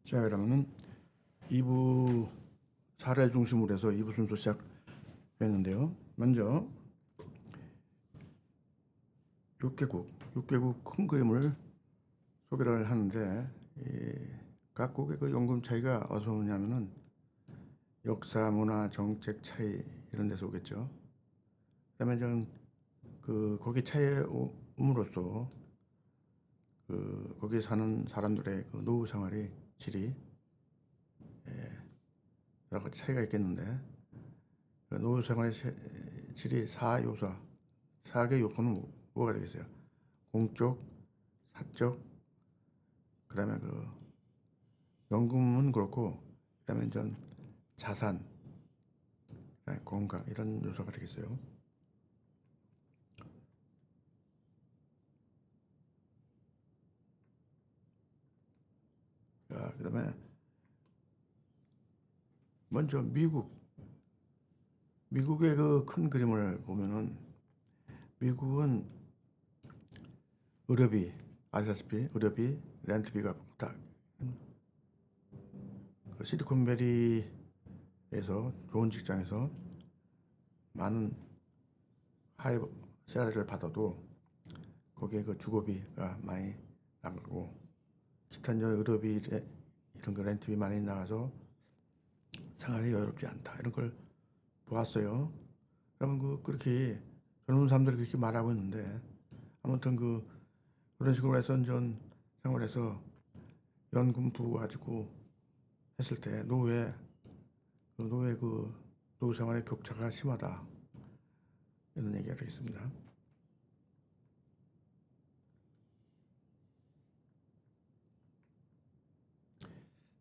자, 그러면은 2부 사례 중심으로 해서 2부 순서 시작했는데요. 먼저 6개국 큰 그림을 소개를 하는데, 각 국의 그 연금 차이가 어디서 오냐면은 역사, 문화, 정책 차이 이런 데서 오겠죠. 그다음에 저는 거기 차이에 옴으로써 거기 사는 사람들의 그 노후 생활의 질이 여러 가지 차이가 있겠는데, 그 노후 생활의 질이 4개 요소는 뭐가 되겠어요? 공적, 사적, 그다음에 연금은 그렇고, 그다음에 전 자산, 그다음에 건강 이런 요소가 되겠어요. 자, 그다음에 먼저 미국의 그 큰 그림을 보면은, 미국은 의료비, 아시다시피 의료비, 렌트비가 다 실리콘밸리에서 좋은 직장에서 많은 하이 셀러리를 받아도 거기에 그 주거비가 많이 나가고, 기타 의료비 이런 거 렌트비 많이 나가서 생활이 여유롭지 않다, 이런 걸 보았어요. 그러면 그렇게 젊은 사람들이 그렇게 말하고 있는데, 아무튼 그런 식으로 해서 전 생활해서 연금 부고 가지고 했을 때 노후 생활의 격차가 심하다, 이런 얘기가 되겠습니다.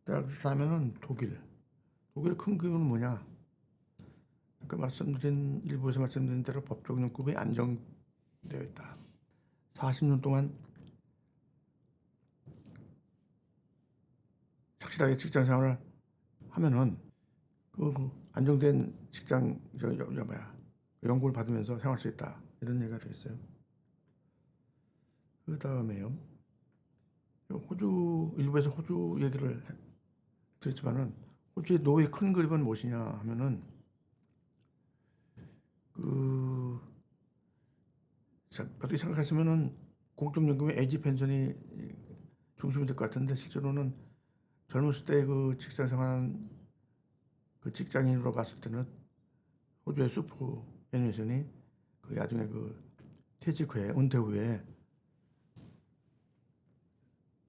그렇다면은 독일 큰 그림은 뭐냐? 일부에서 말씀드린 대로 법적 연금이 안정되어 있다. 40년 동안 착실하게 직장 생활을 하면은 안정된 직장 연금을 받으면서 생활할 수 있다, 이런 얘기가 되겠어요. 그 다음에요, 일부에서 호주 얘기를 드렸지만은, 호주의 노후의 큰 그림은 무엇이냐 하면은, 어떻게 생각하시면은 공적연금의 에이지 펜션이 중심이 될 것 같은데, 실제로는 젊었을 때 그 직장 생활한 그 직장인으로 봤을 때는 호주의 슈퍼 애니메이션이 나중에 퇴직 후에 은퇴 후에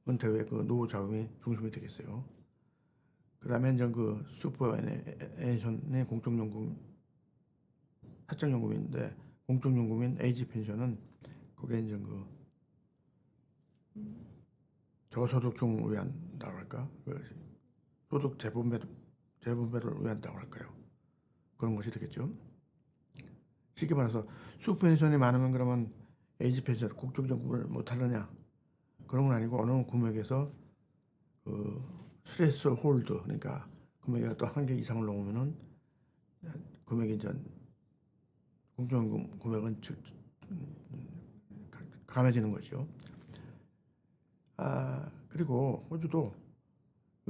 그 노후 자금이 중심이 되겠어요. 그 다음에 이제 슈퍼 애니메이션의 공적연금, 사적연금인데, 공적연금인 에이지 펜션은 그게 이제 저소득층을 위한다고 할까? 소득 재분배를 위한다고 할까요? 그런 것이 되겠죠. 쉽게 말해서 슈퍼펜션이 많으면 그러면 에이지 펜션, 국적연금을 못 하느냐? 그런 건 아니고, 어느 금액에서 스트레스 홀드, 그러니까 금액이 또 한계 이상을 넘으면은 금액이 이제 국적연금 금액은 감해지는 거죠. 그리고 호주도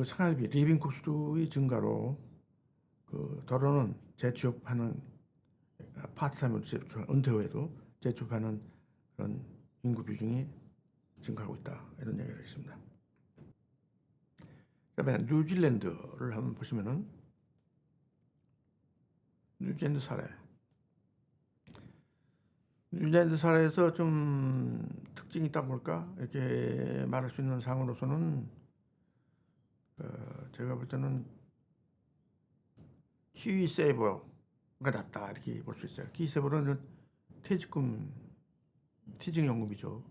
생활비, 리빙 코스트의 증가로 더러는 재취업하는 파트타임으로 은퇴 후에도 재취업하는 그런 인구 비중이 증가하고 있다, 이런 얘기가 있습니다. 그다음에 뉴질랜드를 한번 보시면은, 뉴질랜드 사례에서 좀 특징이 있다고 볼까? 이렇게 말할 수 있는 상으로서는, 제가 볼 때는 키위세이버가 낫다, 이렇게 볼 수 있어요. 키위세이버는 퇴직연금이죠.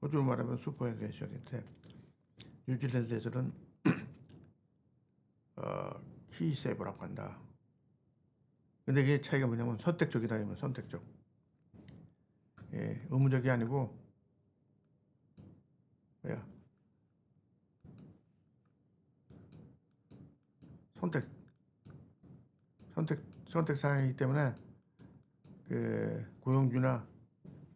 호주로 말하면 슈퍼애니메이션인데, 뉴질랜드에서는 키위세이버라고 한다. 근데 이게 차이가 뭐냐면 선택적이다, 이면 선택적. 의무적이 아니고 뭐야? 선택 선택 사항이기 때문에 고용주나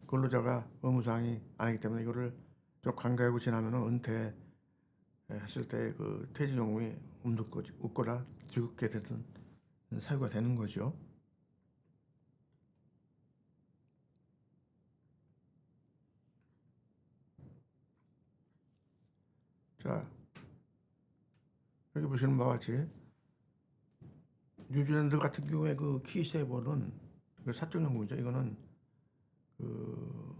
근로자가 의무 사항이 아니기 때문에, 이거를 좀 간과하고 지나면 은퇴 했을 때 그 퇴직연금이 웃거나 즐겁게 되는 사유가 되는 거죠. 자, 여기 보시는 바와 같이 뉴질랜드 같은 경우에 그 키세이버는 그 사적연금이죠. 이거는 그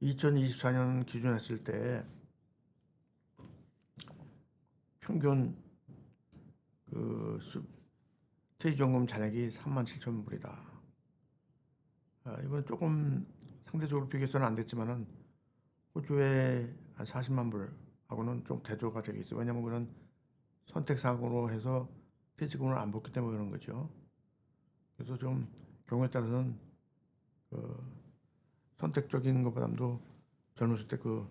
2024년 기준했을 때 평균 그 퇴직연금 잔액이 37,000불이다. 이건 조금 상대적으로 비교해서는 안 됐지만은 호주의 한 40만 불하고는 좀 대조가 되겠어요. 왜냐하면 그런 선택사고로 해서 퇴직금을 안 받기 때문에 그런 거죠. 그래서 좀 경우에 따라서는 그 선택적인 것보다도 젊었을 때 그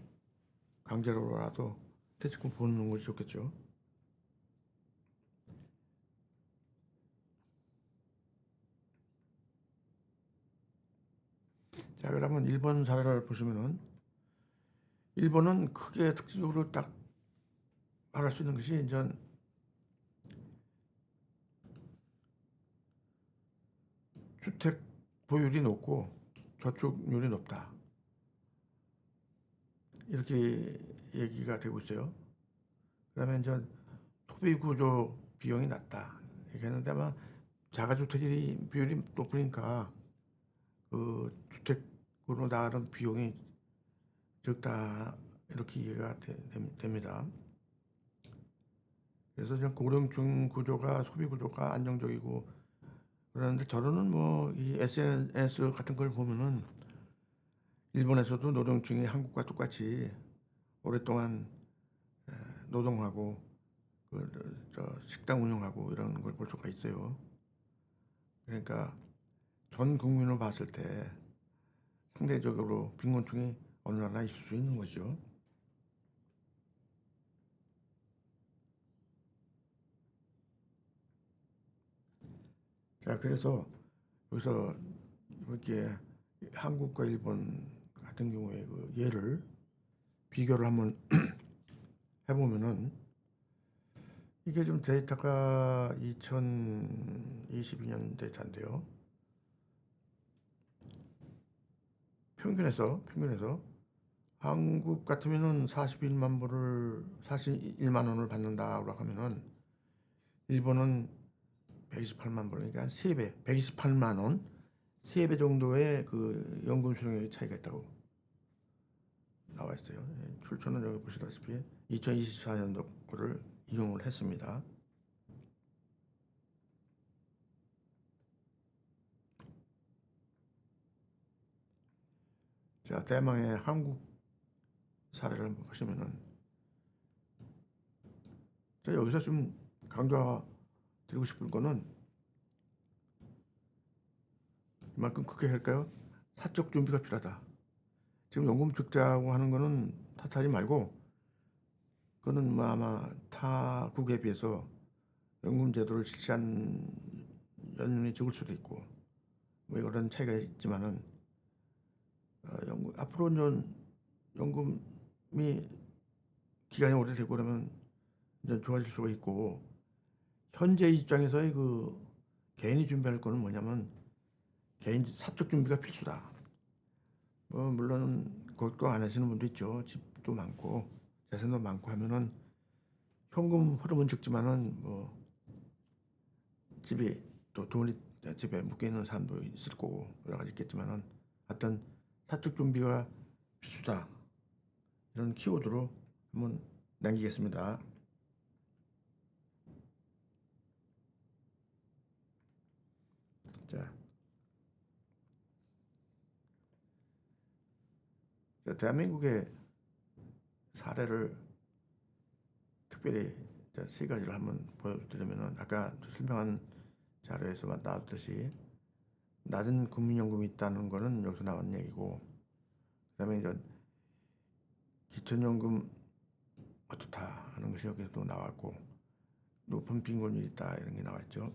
강제로라도 퇴직금 보는 것이 좋겠죠. 자, 그러면 일본 사례를 보시면은 일본은 크게 특징적으로 딱 말할 수 있는 것이 이제 주택 보유율이 높고 저축률이 높다. 이렇게 얘기가 되고 있어요. 그다음에 이제 소비 구조 비용이 낮다. 얘기했는데 아마 자가주택이 비율이 높으니까 그 주택으로 나가는 비용이 적다. 이렇게 이해가 됩니다. 그래서 좀 고령층 구조가 소비 구조가 안정적이고 그런데 저는 뭐 이 SNS 같은 걸 보면은 일본에서도 노동층이 한국과 똑같이 오랫동안 노동하고 저 식당 운영하고 이런 걸 볼 수가 있어요. 그러니까 전 국민으로 봤을 때 상대적으로 빈곤층이 어느 나라나 있을 수 있는 거죠. 자, 그래서 여기서 이렇게 한국과 일본 같은 경우에 그 예를 비교를 한번 해보면은 이게 좀 데이터가 2022년 데이터인데요. 평균에서 한국 같으면은 41만 원을 받는다고 하면은 일본은 128만 불, 그러니까 한 3배, 128만 원, 3배 정도의 그 연금 수령액의 차이가 있다고 나와 있어요. 출처는 여기 보시다시피 2024년도 거를 이용을 했습니다. 자, 대망의 한국 사례를 한번 보시면은 자, 여기서 좀 강조드리고 싶은 거는 이만큼 크게 할까요? 사적 준비가 필요하다. 지금 연금 적자고 하는 거는 탓하지 말고 그거는 뭐 아마 타국에 비해서 연금 제도를 실시한 연륜이 적을 수도 있고 뭐 이런 차이가 있지만은 앞으로 연금이 기간이 오래되고 그러면 이제 좋아질 수가 있고 현재 입장에서의 그 개인이 준비할 거는 뭐냐면 개인 사적 준비가 필수다. 뭐 물론 걱정 안 하시는 분도 있죠. 집도 많고 재산도 많고 하면은 현금 흐름은 적지만은 뭐 집에 또 돈이 집에 묶여 있는 사람도 있을 거고 여러 가지 있겠지만은 하여튼 사적 준비가 필수다. 이런 키워드로 한번 남기겠습니다. 자, 대한민국의 사례를 특별히 세 가지를 한번 보여드리면은 아까 설명한 자료에서 나왔듯이 낮은 국민연금이 있다는 거는 여기서 나온 얘기고 그다음에 이제 기초연금 어떻다 하는 것이 여기서도 나왔고 높은 빈곤율이 있다 이런 게 나왔죠.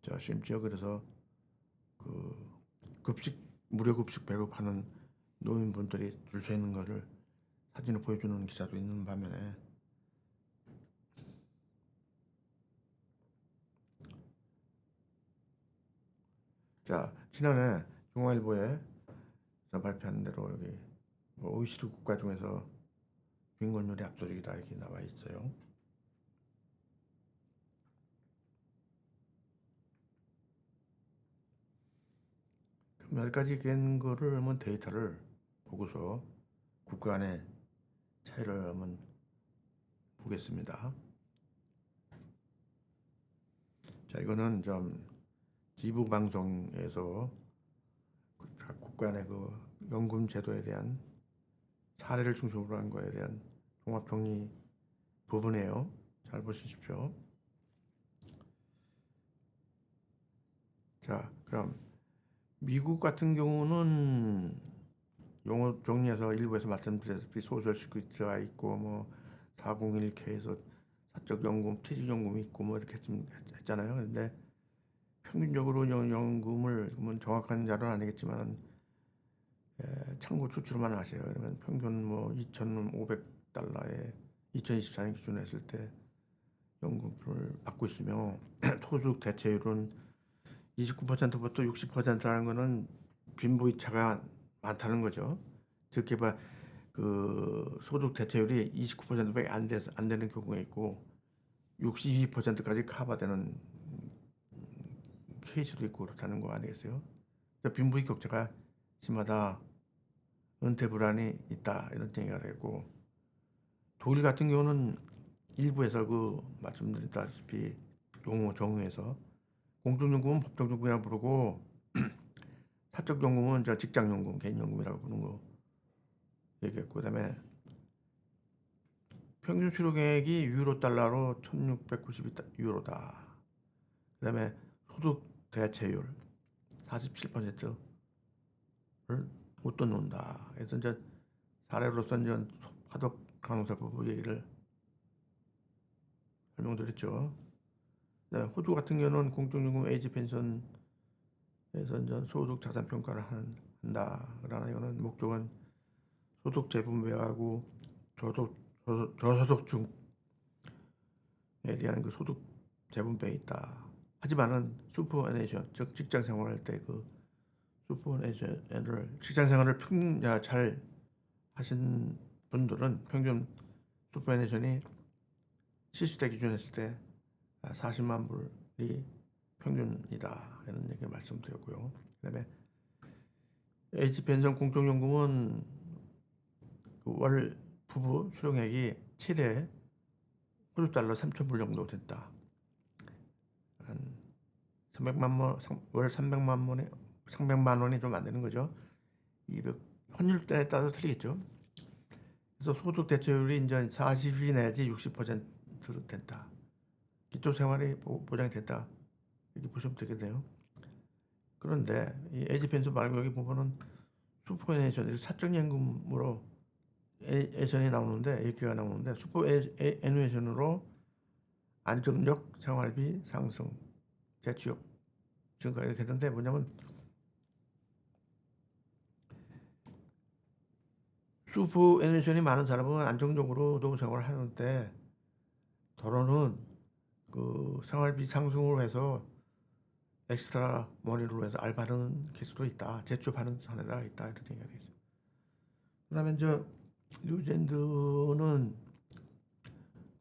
자, 심지어 그래서 그 급식 무료 급식 배급하는 노인분들이 줄 서 있는 거를 사진을 보여주는 기사도 있는 반면에 자 지난해 중앙일보에 발표한 대로 여기 뭐 OECD 국가 중에서 빈곤율이 압도적이다 이렇게 나와 있어요. 몇 가지 된 거를 한번 데이터를 보고서 국가 간의 차이를 한번 보겠습니다. 자 이거는 좀 지부 방송에서 각 국가 간의 그 연금 제도에 대한 사례를 중심으로 한 거에 대한 종합 정리 부분이에요. 잘 보시십시오. 자 그럼 미국 같은 경우는 용어 정리해서 일부에서 말씀드렸다시피 소셜 시큐리티가 있고 뭐 401k에서 사적연금, 퇴직연금이 있고 뭐 이렇게 좀 했잖아요. 근데 평균적으로 연금을 그러면 정확한 자료는 아니겠지만 참고 추출만 하세요. 그러면 평균 뭐 2,500달러에 2024년 기준으로 했을 때 연금을 받고 있으며 소득 대체율은 29%부터 60%라는 거는 빈부이차가 많다는 거죠. 즉, 그 소득 대체율이 29%밖에 안 되는 경우가 있고 62%까지 커버되는 케이스도 있고 그렇다는 거 아니겠어요? 빈부의 격차가 심하다, 은퇴 불안이 있다 이런 얘기가 되고 독일 같은 경우는 일부에서 그 말씀드렸다시피 용어 정의에서 공적연금은 법정연금이라고 부르고 사적연금은 직장연금, 개인연금이라고 부르는 거 얘기했고 그다음에 평균 수료액이 유로 달러로 1,692유로다. 그다음에 소득 대체율 47%를 웃돈놓는다. 그래서 이제 사례로서 이제 화덕 간호사 부부 얘기를 설명드렸죠. 그다음에 호주 같은 경우는 공적연금 에이지 펜션에서 이제 소득 자산 평가를 한다. 그러나 이거는 목적은 소득 재분배하고 저소득층에 대한 그 소득 재분배에 있다. 하지만은 슈퍼애니션 즉 직장 생활할 때 그 슈퍼애니션을 직장 생활을 잘 하신 분들은 평균 슈퍼애니션이 70대 기준 했을 때 40만 불이 평균이다 이런 얘기 말씀드렸고요. 그다음에 H 펜션 공적연금은 월 부부 수령액이 최대 호주 달러 3,000불 정도 됐다. 한 300만 원, 월 300만 원이 좀 안 되는 거죠. 200 환율대에 따라서 틀리겠죠. 그래서 소득 대체율이 이제 40 내지 60% 된다. 기초 생활이 보장이 됐다. 이렇게 보시면 되겠네요. 그런데 이 에이지 펜션 말고 여기 보면은 슈퍼애니션 사적연금으로 애션이 나오는데 얘기가 나오는데 슈퍼애니션으로 안정적 생활비 상승, 재취업 증가 이렇게 했는데 뭐냐면 슈퍼애니션이 많은 사람은 안정적으로 노동생활을 하는데 더러는 그 생활비 상승으로 해서 엑스트라 머니로 해서 알바하는 케이스도 있다. 재취업하는 사례가 있다. 이런 얘기가 되겠죠. 그다음에 이제 뉴질랜드는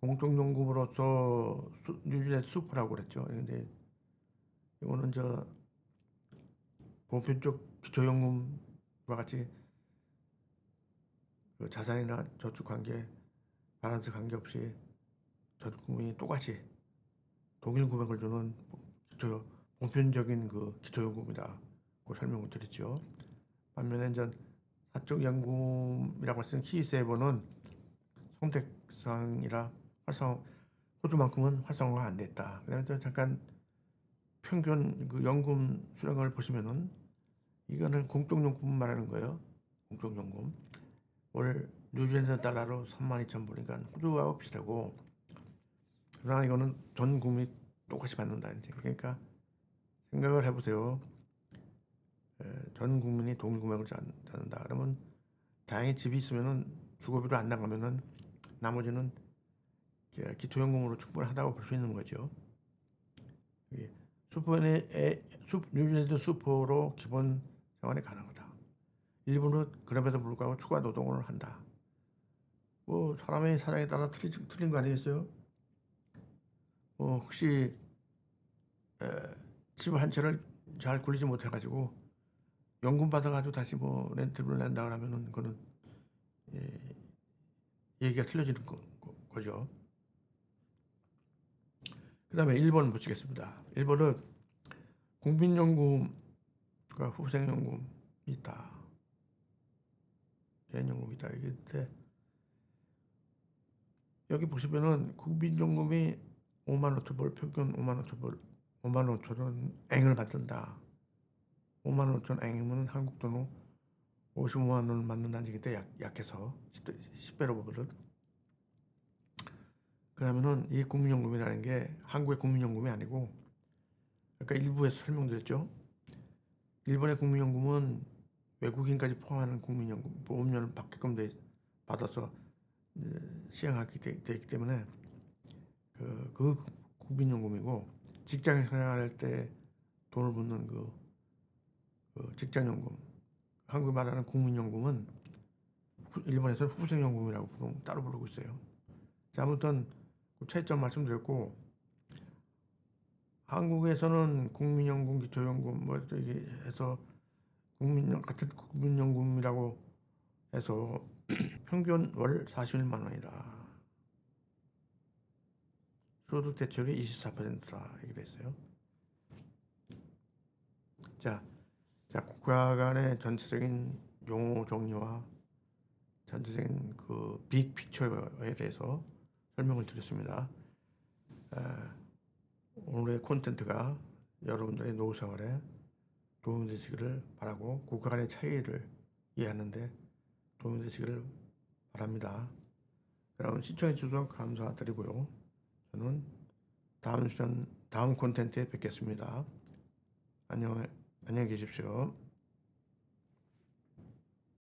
공적연금으로서 뉴질랜드 슈퍼라고 그랬죠. 근데 이거는 저 보편적 기초연금과 같이 그 자산이나 저축 관계, 밸런스 관계 없이 전 국민이 똑같이 동일 금액을 주는 보편적인 그 기초연금이다고 설명을 드렸죠. 반면에 이제 사적연금이라고 하는 키세이버는 선택상이라 호주만큼은 활성화가 안 됐다. 그다음에 또 잠깐 평균 그 연금 수령을 보시면은 이거는 공적연금 말하는 거예요. 공적연금 월 뉴질랜드 달러로 32,000불이니까 호주하고 비슷하고 그러나 이거는 전 국민이 똑같이 받는다는 얘기. 그러니까 생각을 해보세요. 전 국민이 동일 금액을 잡는다. 그러면 다행히 집이 있으면은 주거비로 안 나가면은 나머지는 기초연금으로 충분하다고 볼 수 있는 거죠. 뉴질랜드 슈퍼로 기본 생활이 가능하다. 일본은 그럼에도 불구하고 추가 노동을 한다. 뭐 사람의 사정에 따라 틀린 거 아니겠어요? 혹시 집을 한 채를 잘 굴리지 못해가지고 연금 받아가지고 다시 뭐 렌트를 낸다 그러면은 그거는 얘기가 틀려지는 거죠. 그 다음에 1번 보시겠습니다. 1번은 국민연금과 후생연금이 있다. 개인연금이 있다. 이게 여기 보시면은 국민연금이 5만 5천 불, 평균 5만 5천 불, 5만 5천 원 앵을 받는다. 5만 5천 앵이면 한국 돈으로 55만 원을 받는다는 얘기인데 약해서 10배로 보거든. 그러면은 이 국민연금이라는 게 한국의 국민연금이 아니고, 아까 일부에서 설명드렸죠. 일본의 국민연금은 외국인까지 포함하는 국민연금, 보험료를 받게끔 받아서 시행하게 되기 때문에 그 국민연금이고, 직장 생활할 때 돈을 붓는 그 직장연금, 한국에 말하는 국민연금은 일본에서는 후생연금이라고 따로 부르고 있어요. 자, 아무튼 그 차이점 말씀드렸고, 한국에서는 국민연금, 기초연금 뭐 이렇게 해서 같은 국민연금이라고 해서 평균 월 41만 원이다. 소득 대체율이 24%다 이렇게 됐어요. 자, 국가 간의 전체적인 용어 정리와 전체적인 그 빅 픽처에 대해서 설명을 드렸습니다. 오늘의 콘텐츠가 여러분들의 노후 생활에 도움이 되시기를 바라고, 국가 간의 차이를 이해하는데 도움이 되시기를 바랍니다. 여러분 시청해 주셔서 감사드리고요. 저는 다음 콘텐츠에 뵙겠습니다. 안녕히 계십시오.